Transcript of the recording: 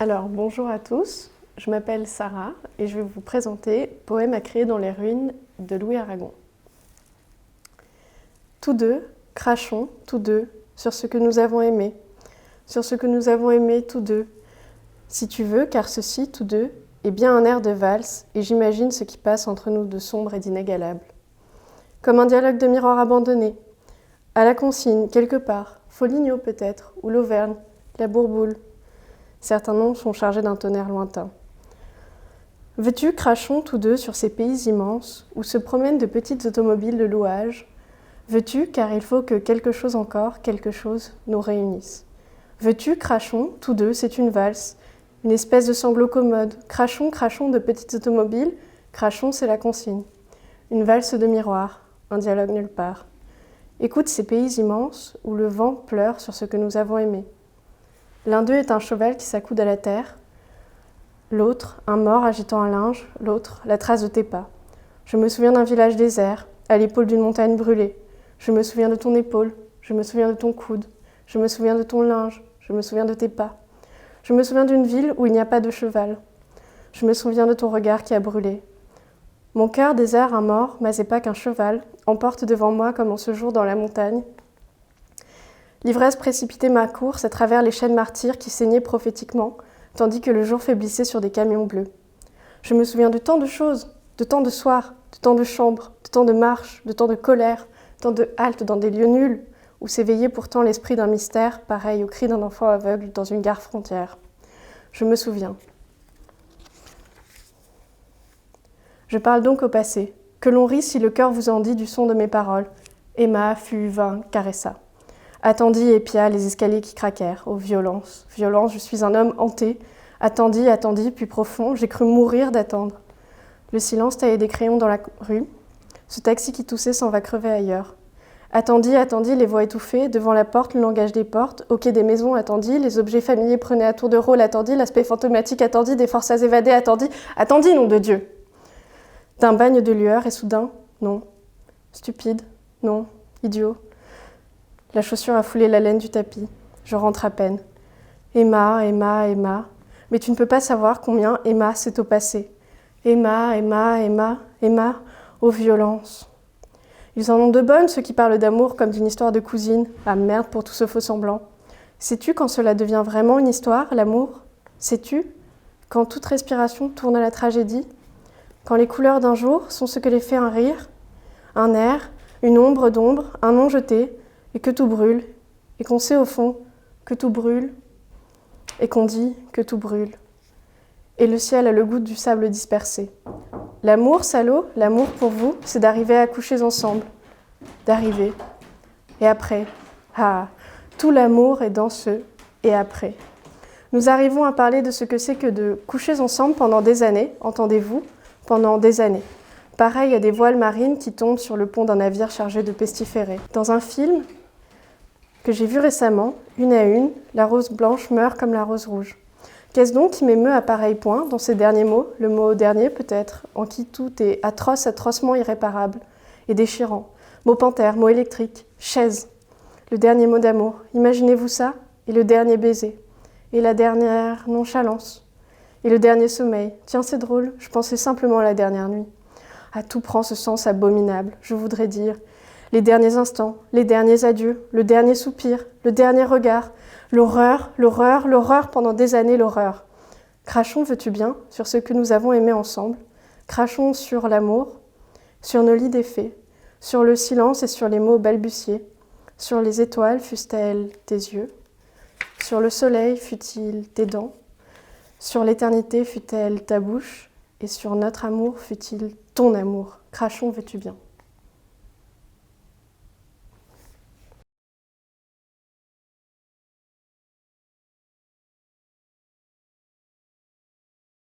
Alors, bonjour à tous, je m'appelle Sarah et je vais vous présenter Poème à créer dans les ruines de Louis Aragon. Tous deux, crachons, tous deux, sur ce que nous avons aimé, sur ce que nous avons aimé tous deux. Si tu veux, car ceci, tous deux, est bien un air de valse et j'imagine ce qui passe entre nous de sombre et d'inégalable. Comme un dialogue de miroir abandonné, à la consigne, quelque part, Foligno peut-être, ou l'Auvergne, la Bourboule. Certains noms sont chargés d'un tonnerre lointain. Veux-tu, crachons tous deux sur ces pays immenses où se promènent de petites automobiles de louage. Veux-tu, car il faut que quelque chose encore, quelque chose, nous réunisse. Veux-tu, crachons, tous deux, c'est une valse, une espèce de sanglot commode. Crachons, crachons de petites automobiles, crachons, c'est la consigne. Une valse de miroir, un dialogue nulle part. Écoute ces pays immenses où le vent pleure sur ce que nous avons aimé. L'un d'eux est un cheval qui s'accoude à la terre, l'autre, un mort agitant un linge, l'autre, la trace de tes pas. Je me souviens d'un village désert, à l'épaule d'une montagne brûlée. Je me souviens de ton épaule, je me souviens de ton coude, je me souviens de ton linge, je me souviens de tes pas. Je me souviens d'une ville où il n'y a pas de cheval. Je me souviens de ton regard qui a brûlé. Mon cœur désert, un mort, mais c'est pas qu'un cheval, emporte devant moi comme en ce jour dans la montagne. L'ivresse précipitait ma course à travers les chaînes martyrs qui saignaient prophétiquement, tandis que le jour faiblissait sur des camions bleus. Je me souviens de tant de choses, de tant de soirs, de tant de chambres, de tant de marches, de tant de colère, tant de haltes dans des lieux nuls, où s'éveillait pourtant l'esprit d'un mystère, pareil au cri d'un enfant aveugle dans une gare frontière. Je me souviens. Je parle donc au passé. Que l'on rit si le cœur vous en dit du son de mes paroles. Emma fut, vint, caressa. Attendit, épia les escaliers qui craquèrent. Oh, violence, violence, je suis un homme hanté. Attendit, puis profond, j'ai cru mourir d'attendre. Le silence taillait des crayons dans la rue. Ce taxi qui toussait s'en va crever ailleurs. Attendit, les voix étouffées, devant la porte, le langage des portes, au quai des maisons, attendit, les objets familiers prenaient à tour de rôle, attendit, l'aspect fantomatique, attendit, des forçats évadés, attendit, nom de Dieu. D'un bagne de lueur, et soudain, non. Stupide, non. Idiot. La chaussure a foulé la laine du tapis. Je rentre à peine. Emma. Mais tu ne peux pas savoir combien Emma s'est au passé. Emma. Oh, violence. Ils en ont de bonnes, ceux qui parlent d'amour comme d'une histoire de cousine. Ah merde pour tout ce faux semblant. Sais-tu quand cela devient vraiment une histoire, l'amour? Sais-tu quand toute respiration tourne à la tragédie? Quand les couleurs d'un jour sont ce que les fait un rire, un air, une ombre d'ombre, un nom jeté, et que tout brûle, et qu'on sait au fond que tout brûle, et qu'on dit que tout brûle. Et le ciel a le goût du sable dispersé. L'amour, salaud, l'amour pour vous, c'est d'arriver à coucher ensemble. D'arriver. Et après, tout l'amour est dans ce « et après ». Nous arrivons à parler de ce que c'est que de coucher ensemble pendant des années, entendez-vous, pendant des années. Pareil à des voiles marines qui tombent sur le pont d'un navire chargé de pestiférés. Dans un film que j'ai vu récemment, une à une, la rose blanche meurt comme la rose rouge. Qu'est-ce donc qui m'émeut à pareil point, dans ces derniers mots, le mot dernier peut-être, en qui tout est atroce, atrocement irréparable et déchirant. Mot panthère, mot électrique, chaise, le dernier mot d'amour, imaginez-vous ça, et le dernier baiser, et la dernière nonchalance, et le dernier sommeil. Tiens, c'est drôle, je pensais simplement à la dernière nuit. Ah, tout prend ce sens abominable, je voudrais dire. Les derniers instants, les derniers adieux, le dernier soupir, le dernier regard, l'horreur pendant des années, l'horreur. Crachons, veux-tu bien, sur ce que nous avons aimé ensemble. Crachons sur l'amour, sur nos lits défaits, sur le silence et sur les mots balbutiés, sur les étoiles, fussent-elles tes yeux, sur le soleil, fut-il tes dents, sur l'éternité, fut-elle ta bouche, et sur notre amour, fut-il ton amour. Crachons, veux-tu bien.